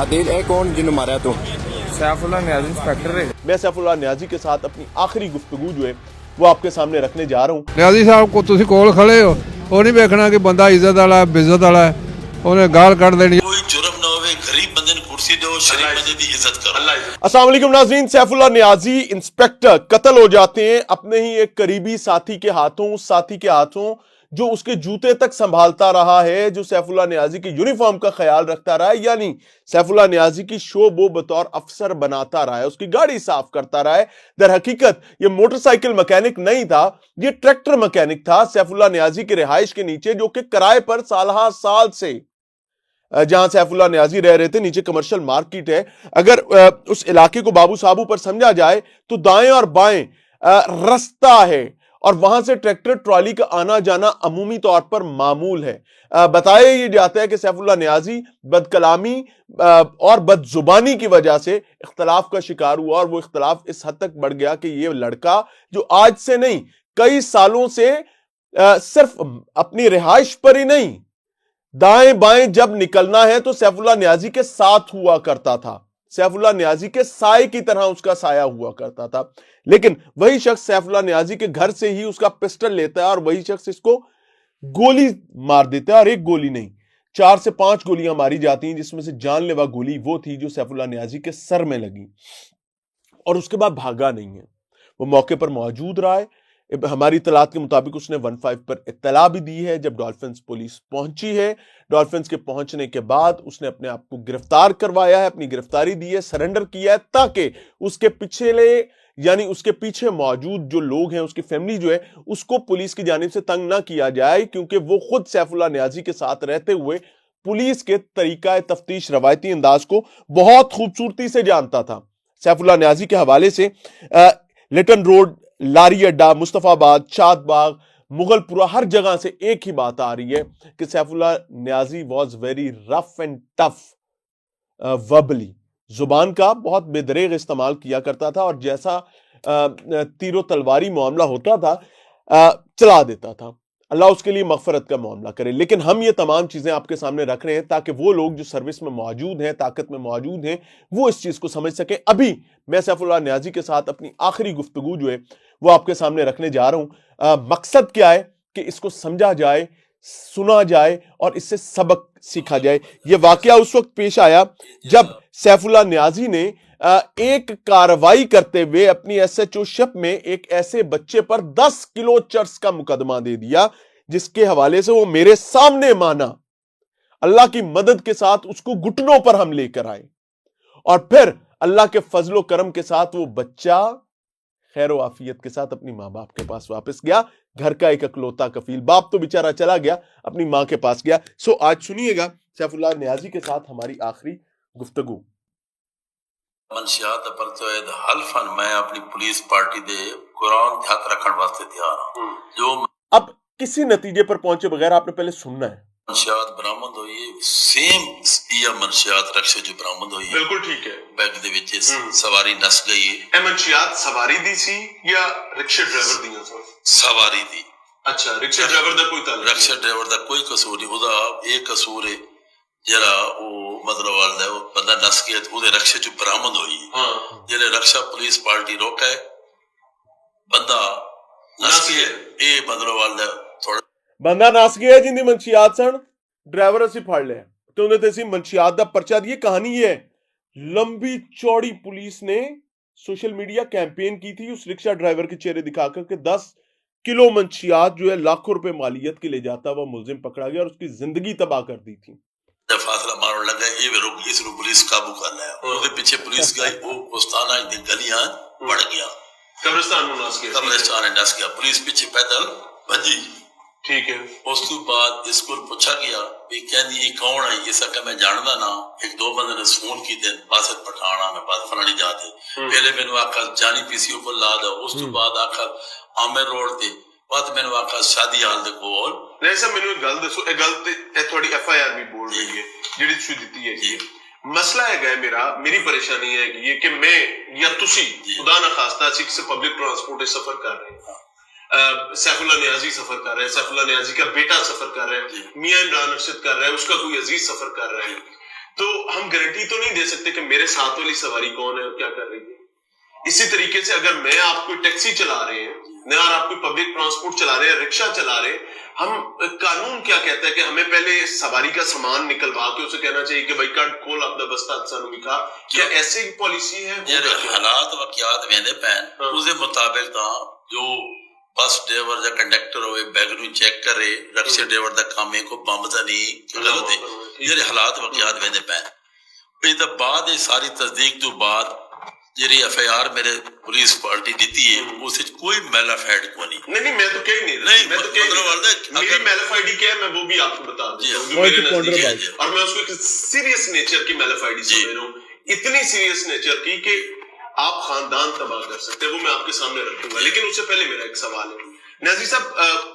आदिल है कौन जिन्होंने मारा तो? सैफुल्लाह नियाज़ी इंस्पेक्टर है। मैं सैफुल्लाह नियाज़ी के साथ अपनी आखिरी गुफ्तगू जो है वो आपके सामने रखने जा रहा हूँ। ਨਿਆਜ਼ੀ ਸਾਹਿਬ ਕੋ ਤੁਸੀਂ ਕੋਲ ਖੜੇ ਹੋ, ਉਹ ਨਹੀਂ ਵੇਖਣਾ ਕਿ ਬੰਦਾ ਇੱਜ਼ਤ ਵਾਲਾ ਹੈ, ਬਿਜ਼ਤ ਵਾਲਾ ਹੈ, ਉਹਨੇ ਗਾਲ ਕੱਢ ਦੇਣੀ। कोई जुर्म ना होवे, गरीब बंदे ने कुर्सी दो, शरीफ बंदे की इज्जत करो। अस्सलाम वालेकुम नाज़रीन, सैफुल्लाह नियाज़ी इंस्पेक्टर कत्ल हो जाते हैं अपने ही एक करीबी साथी के हाथों, उस साथी के हाथों जो उसके जूते तक संभालता रहा है, जो सैफुल्लाह नियाज़ी की यूनिफॉर्म का ख्याल रखता रहा है, यानी सैफुल्लाह नियाज़ी की शोब वो बतौर अफसर बनाता रहा है, उसकी गाड़ी साफ करता रहा है। दर हकीकत ये मोटरसाइकिल मैकेनिक नहीं था, ये ट्रैक्टर मैकेनिक था सैफुल्लाह नियाज़ी की रिहाइश के नीचे, जो कि किराए पर साल से जहां सैफुल्लाह नियाज़ी रह रहे थे, नीचे कमर्शियल मार्केट है। अगर उस इलाके को बाबू साबू पर समझा जाए तो दाएं और बाएं रास्ता है और वहां से ट्रैक्टर ट्रॉली का आना जाना अमूमी तौर पर मामूल है। बताया ये जाता है कि सैफुल्लाह नियाज़ी बदकलामी और बदजुबानी की वजह से इख्तलाफ का शिकार हुआ, और वो इख्तलाफ इस हद तक बढ़ गया कि ये लड़का जो आज से नहीं कई सालों से सिर्फ अपनी रिहाइश पर ही नहीं, दाएं बाएं जब निकलना है तो सैफुल्लाह नियाज़ी के साथ हुआ करता था, सैफुल्लाह नियाज़ी के साए की तरह उसका साया हुआ करता था। लेकिन वही शख्स सैफुल्लाह नियाज़ी के घर से ही उसका पिस्टल लेता है और वही शख्स इसको गोली मार देता है, और एक गोली नहीं 4 से 5 गोलियां मारी जाती हैं, जिसमें से जानलेवा गोली वो थी जो सैफुल्लाह नियाज़ी के सर में लगी, और उसके बाद भागा नहीं है, वो मौके पर मौजूद रहा है। हमारी इत्तलात के मुताबिक उसने 15 पर इत्तला भी दी है। जब डॉल्फिन्स पुलिस पहुंची है, डॉल्फिन्स के पहुंचने के बाद उसने अपने आप को गिरफ्तार करवाया है, अपनी गिरफ्तारी दी है, सरेंडर किया है, ताकि उसके पिछले यानी उसके पीछे मौजूद जो लोग हैं, उसकी फैमिली जो है, उसको पुलिस की जानिब से तंग ना किया जाए, क्योंकि वो खुद सैफुल्लाह नियाज़ी के साथ रहते हुए पुलिस के तरीका तफ्तीश रवायती अंदाज को बहुत खूबसूरती से जानता था। सैफुल्लाह नियाज़ी के हवाले से लिटन रोड, लारी अड्डा, मुस्तफाबाद, शादबाग, मुगलपुरा, हर जगह से एक ही बात आ रही है कि Saifullah Niazi was very rough and tough verbally, जुबान का बहुत बेदरेग इस्तेमाल किया करता था, और जैसा तीरो तलवारी मामला होता था चला देता था। अल्लाह उसके लिए मगफरत का मामला करे। लेकिन हम ये तमाम चीज़ें आपके सामने रख रहे हैं ताकि वो लोग जो सर्विस में मौजूद हैं, ताकत में मौजूद हैं, वो इस चीज़ को समझ सकें। अभी मैं सैफुल्लाह नियाज़ी के साथ अपनी आखिरी गुफ्तगू जो है वो आपके सामने रखने जा रहा हूँ। मकसद क्या है कि इसको समझा जाए, सुना जाए और इससे सबक सीखा जाए। ये वाकया उस वक्त पेश आया जब सैफुल्लाह नियाज़ी ने एक कार्रवाई करते हुए अपनी SHO शिप में एक ऐसे बच्चे पर 10 किलो चर्स का मुकदमा दे दिया, जिसके हवाले से वो मेरे सामने माना, अल्लाह की मदद के साथ उसको घुटनों पर हम लेकर आए, और फिर अल्लाह के फजलो करम के साथ वो बच्चा खैर आफियत के साथ अपनी माँ बाप के पास वापस गया। घर का एक अकलौता कफील, बाप तो बेचारा चला गया, अपनी माँ के पास गया। सो आज सुनिएगा सैफुल्लाह नियाज़ी के साथ हमारी आखिरी गुफ्तगू। मनशियात परतोएद हल्फन मैं अपनी पुलिस पार्टी दे कुरान ध्यान रखने वास्ते तैयार हूं। जो अब किसी नतीजे पर पहुंचे बगैर आपने पहले सुनना है। मनशियात बरामद हुई सेम या मनशियात रक्शे जो बरामद हुई, बिल्कुल ठीक है। बैग दे विच सवारी नस गई है। ए मनशियात सवारी दी सी या रिक्शा ड्राइवर दी सर? सवारी दी। अच्छा, रिक्शा ड्राइवर दा कोई ताल्लुक? रिक्शा ड्राइवर दा कोई कसूर नहीं, ओदा एक कसूर है जरा वो मतलब वाला वो बंदा नस गया तो उधर रक्षा जो बरामद हुई। हाँ। जेरे रक्षा पुलिस पार्टी रोका है, बंदा नस गया, ये मतलब वाला थोड़ा बंदा नस गया जिंदी मनशियात सन, ड्राइवर असी फड़ लिया तो उन्हें तेसी मनशियात दा पर्चा दिए। कहानी ये लंबी चौड़ी पुलिस ने सोशल मीडिया कैंपेन की थी उस रिक्शा ड्राइवर के चेहरे दिखाकर कि 10 किलो मनशियात जो है लाखों रुपए मालियत के ले जाता हुआ मुलजिम पकड़ा गया और उसकी जिंदगी तबाह कर दी थी। फासला मारने लगा, ये रुक इस पुलिस काबू कर लिया, उसके पीछे पुलिस गई, वो उस्ताना दिन गलियां बढ़ गया, कब्रिस्तान में नस गया, कब्रिस्तान में नस गया, पुलिस पीछे पैदल भजी। ठीक है। उसके बाद इसको पूछा गया भी कहनी ये कौन है, ये सका मैं जानदा ना, एक दो बंदे ने फोन की थे बासत पठाना में बात फलानी जाते, पहले मैंने आखा जानी पीसीओ को ला दो, उसके बाद आखा आमिर रोड ते बात मैंने आखा शादी हाल दे कोल नहीं सर मैंने गल दसो, ए गल ते थोड़ी FIR भी बोल रही है जेडी तुसी दित्ती है जी। मसला है मेरी परेशानी है कि ये कि मैं या तुसी खुदा ना खास्ता से पब्लिक ट्रांसपोर्ट सफर कर रहे हैं, सैफुल्लाह नियाज़ी सफर कर रहे हैं, सैफुल्लाह नियाज़ी का बेटा सफर कर रहा है, मियां इमरान अरशद कर रहा है, उसका कोई अजीज सफर कर रहा है, تو ہم گارنٹی تو نہیں دے سکتے کہ میرے ساتھ والی سواری کون ہے اور کیا کر رہی ہے. اسی طریقے سے اگر میں آپ کو ٹیکسی چلا رہے ہیں یا آپ کوئی پبلک ٹرانسپورٹ چلا رہے ہیں, رکشہ چلا رہے ہیں, ہم قانون کیا کہتا ہے کہ ہمیں پہلے سواری کا سامان نکلوا کے اسے کہنا چاہیے کہ بھائی کٹ کھول اپنا بستہ سانو دکھا. کیا ایسے پالیسی ہے؟ حالات واقعات ویندے پین اس دے مطابق تا جو بس ڈرائیور یا کنڈکٹر ہوئے بیگ نو چیک کرے, رکشے ڈرائیور دا کام ہے کو بمب تا نہیں غلط ہے. یہ حالات واقعات ویندے پین اس دا بعد ساری تصدیق تو بعد جی ایف آئی آر میرے پولیس پارٹی دیتی ہے اس کوئی میلافائڈ کو نہیں. نہیں میں تو کہہ نہیں میری میلافائڈی کیا ہے میں وہ بھی آپ کو بتا دوں اور میں اس کو ایک سیریس نیچر کی میلافائڈی سمجھ رہا ہوں, اتنی سیریس نیچر کی کہ آپ خاندان تباہ کر سکتے ہیں. وہ میں آپ کے سامنے رکھوں گا, لیکن اس سے پہلے میرا ایک سوال ہے. نیازی صاحب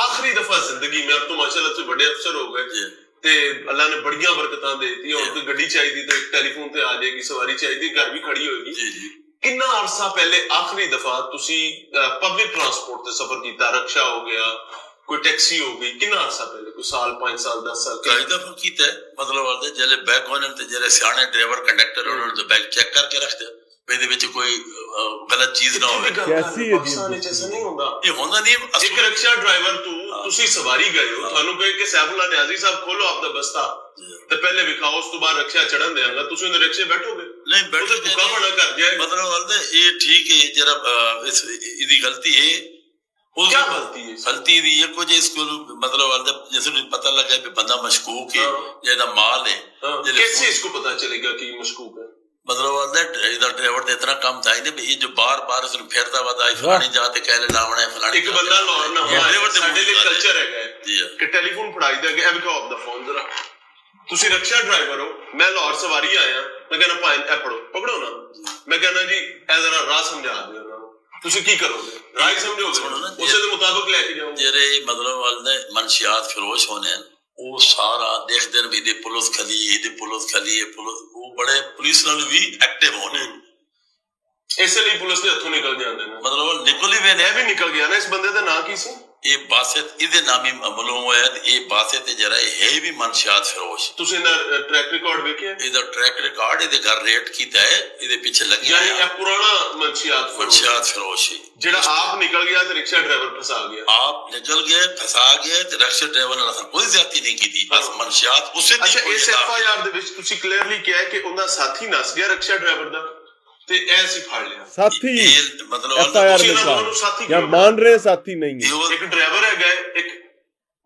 آخری دفعہ زندگی میں اب تو ماشاء اللہ سے بڑے افسر ہو گئے تے اللہ نے بڑیاں برکتاں دے دی, اور کوئی گڈی چاہیے تو ٹیلی فون تے آ جائے گی, سواری چاہیے گھر بھی کھڑی ہوئے گی. کتنا عرصہ پہلے آخری دفعہ تسی پبلک ٹرانسپورٹ تے سفر کیتا, رکشہ ہو گیا, کوئی ٹیکسی ہو گئی, کتنا عرصہ پہلے, کوئی سال 5 سال 10 سال کئی دفعہ کیتا ہے. مطلب جلے بیگ ہونے تے جلے سیانے ڈرائیور کنڈکٹر انہوں نے بیگ چیک کر کے رکھ دیا میرے وچ کوئی غلط چیز نہ ہوے. کیسی پاکستان وچ ایسا نہیں ہوندا, یہ ہوندا نہیں. ایک رکشہ ڈرائیور تو تسی سواری گئے ہو, تھانوں کہے کہ سیف اللہ نیازی صاحب کھولو اپنا بستہ تے پہلے وکھاؤ, اس تو بعد رکشہ چڑھن دیاں گا, تسی اندر رکشے بیٹھو گے نہیں بیٹھو گے بھوکا بنا کر جائے. مطلب یہ ٹھیک ہے جرا دی غلطی ہے. کیا غلطی ہے؟ غلطی دی یہ کچھ اس کو مطلب جیسے پتہ لگا کہ بندہ مشکوک ہے یا مال ہے, کیسے اس کو پتہ چلے گا کہ یہ مشکوک ہے؟ مطلب ادھر ڈرائیور نے اتنا کام تھا نہیں یہ جو بار بار اس نے پھیرتا ہوا تھا فلانی جاتے کہلے لاونا ہے فلانی. ایک بندہ لاہور نہ ہوا ساڈے لئے کلچر ہے کہ ٹیلی فون پھڑائی دے گا, اے وکھاؤ اپنا فون ذرا, تسی رکشہ ڈرائیور ہو, میں لاہور سواری آیا, میں کہنا پائیں اے پکڑو نا, میں کہنا جی اے ذرا راہ سمجھا دے, تسی کی کرو گے, راہ سمجھو گے, اسے دے مطابق لے کے جاؤ. جرے مطلب والدے منشیات فروش ہونے وہ سارا دیکھ دن بھی دے پولیس کھلی ہے وہ بڑے پولیس نال بھی ایکٹیو ہونے, اس لیے پولیس نے ہتھوں نکل جاندے نے. مطلب نکل ہی وے بھی نکل گیا نا. اس بندے دا نام کی سی؟ یہ باسط ادھے نامی معلوم ہوا ہے. یہ باسط جرا ہے بھی منشیات فروش. تسی ادھر ٹریک ریکارڈ ویکھیا؟ ادھر ٹریک ریکارڈ ادھے گھر ریٹ کیتا ہے, ادھے پیچھے لگیا ہے. یعنی پرانا منشیات فروش ہے جڑا آپ نکل گیا تے رکشہ ڈرائیور پھنسا گیا. آپ نکل گئے پھنسا گئے تے رکشہ ڈرائیور نے کوئی زیادتی نہیں کی تھی, بس منشیات اسے دی. اچھا اس ایف آئی آر دے وچ تسی کلیئرلی کیا ہے کہ اندا ساتھی نس گیا رکشہ ڈرائیور دا تے ایسے پھڑ لیا ساتھی مطلب ایف آئی آر میں کہا یا مان رہے ساتھی نہیں ہے. ایک ڈرائیور ہے گئے, ایک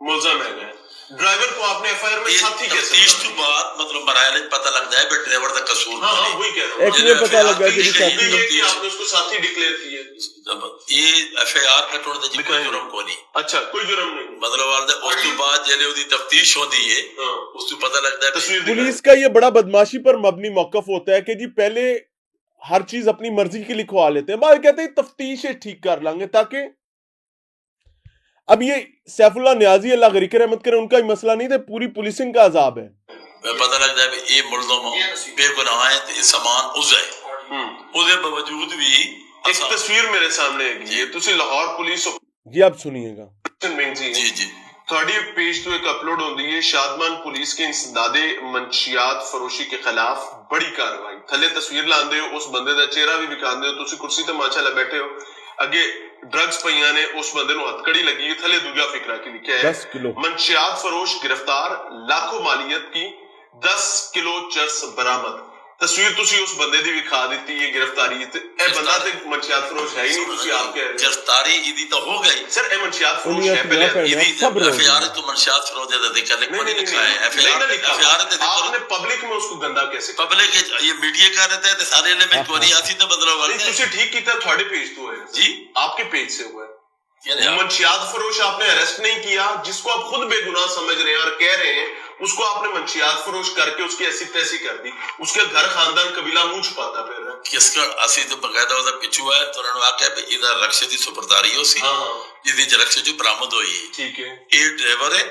ملزم ہے گئے, ڈرائیور کو آپ نے ایف آئی آر میں ساتھی کیسے؟ اس تو بعد مطلب مراحل پتہ لگتا ہے کہ ڈرائیور دا قصور ہاں وہی کہہ رہا ہوں. ایک یہ پتہ لگا کہ ساتھی کہ آپ نے اس کو ساتھی ڈکلیئر کیا. یہ ایف آئی آر کٹوڑ دے کوئی جرم کو نہیں. اچھا کوئی جرم نہیں. مطلب والدہ اس تو بعد جلے دی تفتیش ہوندی ہے, اس تو پتہ لگتا ہے. پولیس کا یہ بڑا بدماشی پر مبنی موقف ہوتا ہے کہ جی پہلے ہر چیز اپنی مرضی کے لکھوا لیتے ہیں, بعد کہتے ہیں تفتیش ٹھیک کر لیں گے, تاکہ اب یہ سیف اللہ نیازی اللہ غریق رحمت کرے ان کا ہی مسئلہ نہیں تھا, پوری پولیسنگ کا عذاب ہے. پتہ لگتا ہے کہ یہ ملزم بے گناہ ہے تو یہ سامان اسے باوجود بھی. ایک تصویر میرے سامنے ہے, تسی لاہور پولیس جی آپ سنیے گا. جی جی تھوڑی پیج تو ایک اپلوڈ ہوندی ہے, شادمان پولیس کے انسداد منشیات فروشی کے خلاف بڑی کارروائی. تھلے تصویر لاندے ہو, اس بندے دا چہرہ بھی دکھاندے ہو, تسی کرسی تے ماشاءاللہ بیٹھے ہو, اگے ڈرگز پئیاں نے, اس بندے نو ہتھ کڑی لگی ہے, تھلے دوجا فکرہ کی لکھا ہے 10 کلو منشیات فروش گرفتار, لاکھوں مالیت کی, 10 کلو چرس برآمد. تصویر تسی اس بندے دی وکھا دیتی ہے گرفتاری, اے بندہ تے منشیات فروش ہے ہی نہیں, تسی آپ کہہ رہے ہیں گرفتاری ایدی تو ہو گئی. سر اے منشیات فروش ہے پہلے ایدی ایف آئی آر تو منشیات فروش دے ذکر لکھا ہے. ایف آئی آر تے آپ نے پبلک میں اس کو گندا کیسے کیا؟ پبلک یہ میڈیا کر رہتا ہے تے سارے نے میں کوئی آسی تو بدلو والے تسی ٹھیک کیتا, تھوڑے پیج تو ہے جی, آپ کے پیج سے ہوا ہے. منشیات فروش آپ نے اریسٹ نہیں کیا, جس کو آپ خود بے گناہ سمجھ رہے ہیں اور کہہ رہے ہیں, اس کو آپ نے منشیات فروش کر کے اس کی ایسی تیسی کر دی, اس کے گھر خاندان قبیلہ منہ چھپاتا پھر رہا ہے. کس کا اسی تو بقاعدہ ہوتا پچھو ہے تو انہوں نے واقعہ پہ ادھر رکشے دی سپرداری ہو سی, ਜਿਹਦੀ ਰਕਸ਼ਾ ਜੋ ਬਰਾਮਦ ਹੋਈ ਹੈ। ठीक है। ਇਹ ਡਰਾਈਵਰ ਹੈ,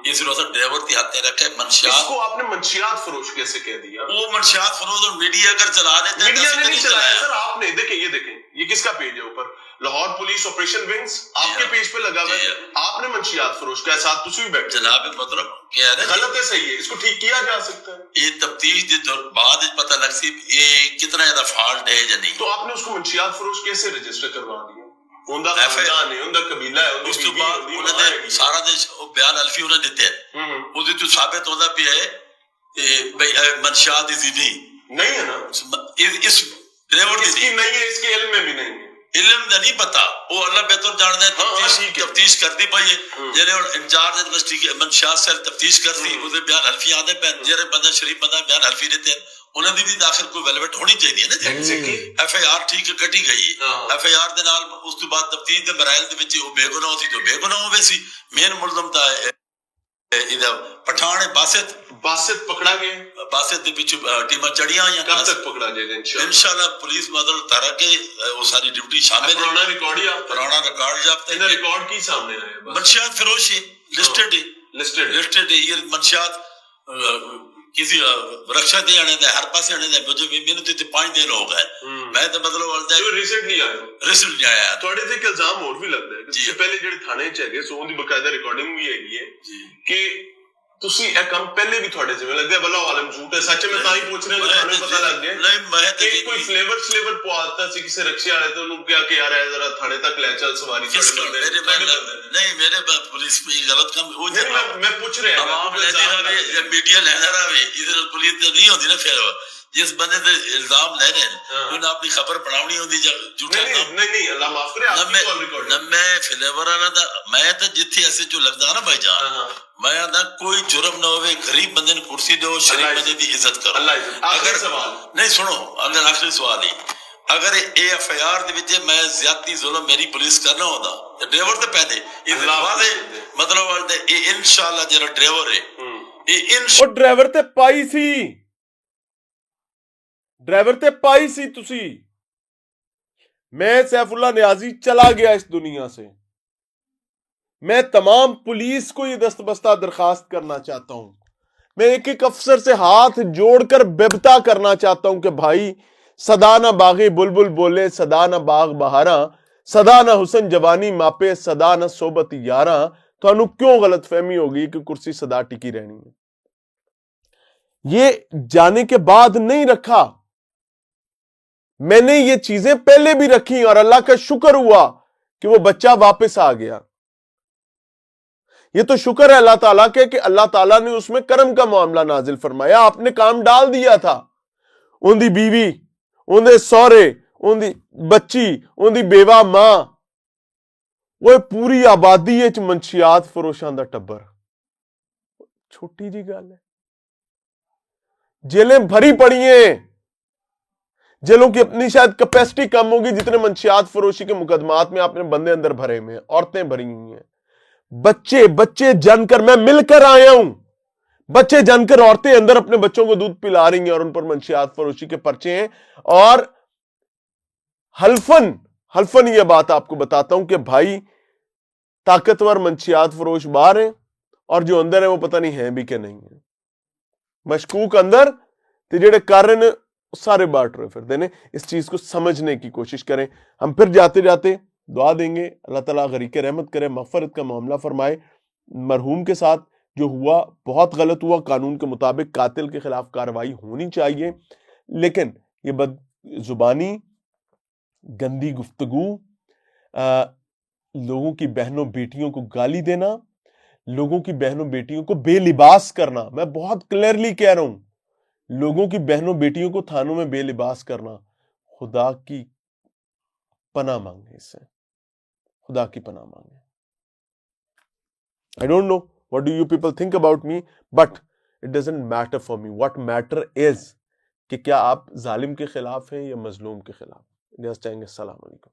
ਇਸ ਨੂੰ ਅਸਾਂ ਡਰਾਈਵਰ ਦੀ ਹੱਥ ਤੇ ਰੱਖਿਆ। मनशियात, इसको आपने मंशियात फरोश कैसे कह दिया? वो मनशियात फरोश और मीडिया अगर चला देते हैं, मीडिया तो ने नहीं चलाया चलाया। सर, आपने। देखें, ये देखें, ये किसका पेज है ऊपर? लाहौर पुलिस ऑपरेशन विंग्स आपके हाँ। पेज पे लगा हुआ है। जी। आपने मंशियात फरोश का साथ तुसी भी बैठे। जनाब मोहतरम क्या है, गलत है, सही है, इसको ठीक किया जा सकता है। ये तफ्तीश के बाद पता लग सी ये कितना ज्यादा फॉल्ट है या नहीं। तो आपने उसको मंशियात फरोश कैसे रजिस्टर करवा दिया? उनका FIR खानदान है, उनका कबीला है, उनकी ਉਸ ਤੋਂ बीवी, ਬਾਅਦ उनकी ਉਹਨਾਂ मां ਦੇ है। ਸਾਰਾ ਦੇ ਉਹ ਬਿਆਨ ਅਲਫੀ ਉਹਨਾਂ ਦਿੱਤੇ ਹੈ। ਉਹਦੇ ਤੋਂ ਸਾਬਤ ਹੁੰਦਾ ਪਿਆ ਹੈ ਇਹ ਬਈ मनशियात ਦੀ ਨਹੀਂ नहीं है ना, ਇਸ ਡਰਾਈਵਰ ਦੀ इसकी नहीं है, इसके इल्म में भी नहीं है। इल्म ਦਾ ਨਹੀਂ ਪਤਾ, ਉਹ ਅੱਲਾ ਬਿਹਤਰ ਜਾਣਦਾ ਹੈ। ਤਫਤੀਸ਼ ਕਰਦੀ ਪਈ ਹੈ। ਜਿਹੜੇ ਹੁਣ ਇੰਚਾਰਜ ਇਨਵੈਸਟੀਗੇਸ਼ਨ मनशियात ਸੈਲ ਤਫਤੀਸ਼ ਕਰਦੀ, ਉਹਦੇ ਬਿਆਨ ਹਲਫੀ ਆਦੇ ਪੈ। ਜਿਹੜੇ ਬੰਦਾ ਸ਼ਰੀਫ ਬੰਦਾ ਬਿਆਨ ਹਲਫੀ ਦਿੱਤੇ ਉਹਨਾਂ ਦੀ ਵੀ ਦਾਖਲ ਕੋਈ ਵੈਲਵਟ ਹੋਣੀ ਚਾਹੀਦੀ ਹੈ ਨਾ ਜੀ। FIR ਠੀਕ ਕੱਟੀ ਗਈ ਹੈ। FIR ਦੇ ਨਾਲ ਉਸ ਤੋਂ ਬਾਅਦ ਤਫਤੀਸ਼ ਦੇ ਮਰਾਇਲ ਦੇ ਵਿੱਚ ਉਹ ਬੇਗੁਨਾਹ ਸੀ, ਜੋ ਬੇਗੁਨਾਹ ਹੋਵੇ ਸੀ। ਮੇਨ ਮੁਲਜ਼ਮ ਤਾਂ ਇਹਦਾ ਪਠਾਨ ਹੈ ਬਾਸਿਤ। बासित पकड़ा गया। ਬਾਸਿਤ ਦੇ ਵਿੱਚ ਟੀਮਾਂ ਚੜੀਆਂ ਆਈਆਂ। कब तक पकड़ा जाएगा इंशाल्लाह? इंशाल्लाह पुलिस बदल तारा के वो सारी ड्यूटी शामिल है। पुराना रिकॉर्ड ही आपका? पुराना रिकॉर्ड जाते इधर रिकॉर्ड की सामने आया बस। मनशियात फिरोश है, लिस्टेड है। लिस्टेड है ये मनशियात किसी रक्षा दे आने दे, हर पासे आने दे। मुझे मैंने तो 5 दिन हो गए, मैं तो मतलब वालदा जो रिसेंटली आया रिजल्ट नहीं आया। ਤੁਹਾਡੇ ਤੇ ਇੱਕ ਇਲਜ਼ਾਮ ਹੋਰ ਵੀ ਲੱਗਦਾ ਹੈ ਕਿ ਤੁਸੀਂ ਪਹਿਲੇ ਜਿਹੜੇ ਥਾਣੇ ਚ ਹੈਗੇ ਸੋ ਉਹਦੀ ਬਕਾਇਦਾ ਰਿਕਾਰਡਿੰਗ ਵੀ ਹੈਗੀ ਹੈ ਕਿ ਤੁਸੀਂ ਇਹ ਕੰਮ ਪਹਿਲੇ ਵੀ ਤੁਹਾਡੇ ਜਿਵੇਂ ਲੱਗਦਾ ਵੱਲਾ ਆਲਮ ਝੂਠ ਹੈ ਸੱਚ। ਮੈਂ ਤਾਂ ਹੀ ਪੁੱਛ ਰਿਹਾ ਕਿ ਤੁਹਾਨੂੰ ਪਤਾ ਲੱਗ ਗਿਆ ਨਹੀਂ ਮੈਂ ਕਿ ਕੋਈ ਫਲੇਵਰ ਪਵਾਤਾ ਸੀ ਕਿਸੇ ਰਕਸ਼ੇ ਵਾਲੇ ਤੇ ਉਹਨੂੰ ਕਿਹਾ ਕਿ ਯਾਰ ਇਹ ਜ਼ਰਾ ਥਾਣੇ ਤੱਕ ਲੈ ਚੱਲ ਸਵਾਰੀ नहीं मेरे पुलिस में गलत काम वो मैं पूछ रहा आवाम लेने रहे मीडिया लेना रहे इधर पुलिस तो नहीं होती ना। फिर जिस बंदे ते इल्जाम ले रहे हैं उन्हें अपनी खबर बनानी होती झूठा काम। नहीं अल्लाह माफ करे आपकी कॉल रिकॉर्ड ना मैं फ्लेवर वाला दा मैं तो जिथे ऐसे जो लगदा ना भाई जान मैं आदा कोई जुर्म ना होवे गरीब बंदे ने कुर्सी दो शरीफ बंदे दी इज्जत करो। अगर सवाल नहीं सुनो अगर आखिरी सवाल ही अगर ये FIR दे विच मैं ज्यादती जुल्म मेरी पुलिस करना होता तो ड्राइवर ते पैदे वादे मतलब वादे ये इंशाल्लाह जरा ड्राइवर है ये ਉਹ ਡਰਾਈਵਰ ਤੇ ਪਾਈ ਸੀ, ਡਰਾਈਵਰ ਤੇ ਪਾਈ ਸੀ ਤੁਸੀਂ। मैं सैफुल्लाह नियाजी चला गया इस दुनिया से। मैं तमाम पुलिस को ये दस्तबस्ता दरखास्त करना चाहता हूं। मैं एक एक अफसर से हाथ जोड़कर बेबता करना चाहता हूं कि भाई सदा ना बागे बुलबुल बोले, सदा ना बाग बहारा, सदा ना हुसन जवानी मापे, सदा ना सोबत यारा। तो क्यों गलत फहमी होगी कि कुर्सी सदा टिकी रहनी है। ये जाने के बाद नहीं रखा, मैंने ये चीजें पहले भी रखी और अल्लाह का शुक्र हुआ कि वो बच्चा वापस आ गया। ये तो शुक्र है अल्लाह ताला के कि अल्लाह ताला ने उसमें करम का मामला नाजिल फरमाया। आपने काम डाल दिया था। उनकी बीवी, उनके सौरे, उनकी बच्ची, उनकी बेवा मां, वो पूरी आबादी च मनशियात फरोशां दा टब्बर। छोटी जी गल है, जेलें भरी पड़ी हैं। जेलों की अपनी शायद कैपेसिटी कम होगी जितने मंशियात फरोशी के मुकदमात में आपने बंदे अंदर भरे हुए हैं, औरतें भरी हुई हैं, बच्चे जानकर मैं मिलकर आया हूं। बच्चे जानकर औरतें अंदर अपने बच्चों को दूध पिला रही हैं और उन पर मंशियात फरोशी के पर्चे हैं। और हल्फन ये बात आपको बताता हूं कि भाई ताकतवर मंशियात फरोश बाहर हैं और जो अंदर है वो पता नहीं है भी कि नहीं है। मशकूक अंदर ते जेड़े कर रहे हैं सारे बाट रहे फिरते हैं। इस चीज को समझने की कोशिश करें। हम फिर जाते जाते दुआ देंगे, अल्लाह ताला गरीक रहमत करे, मग़फ़िरत का मामला फरमाए। मरहूम के साथ जो हुआ बहुत गलत हुआ। कानून के मुताबिक कातिल के खिलाफ कार्रवाई होनी चाहिए, लेकिन ये बदजुबानी, गंदी गुफ्तगू, लोगों की बहनों बेटियों को गाली देना, लोगों की बहनों बेटियों को बेलिबास करना, मैं बहुत क्लियरली कह रहा हूं, लोगों की बहनों बेटियों को थानों में बेलिबास करना, खुदा की पनाह मांगे, इससे खुदा की पनाह मांगे। I don't know what do you people think about me, but it doesn't matter for me. What matter is कि क्या आप जालिम के खिलाफ हैं या मजलूम के खिलाफ। चाहेंगे। अस्सलाम वालेकुम।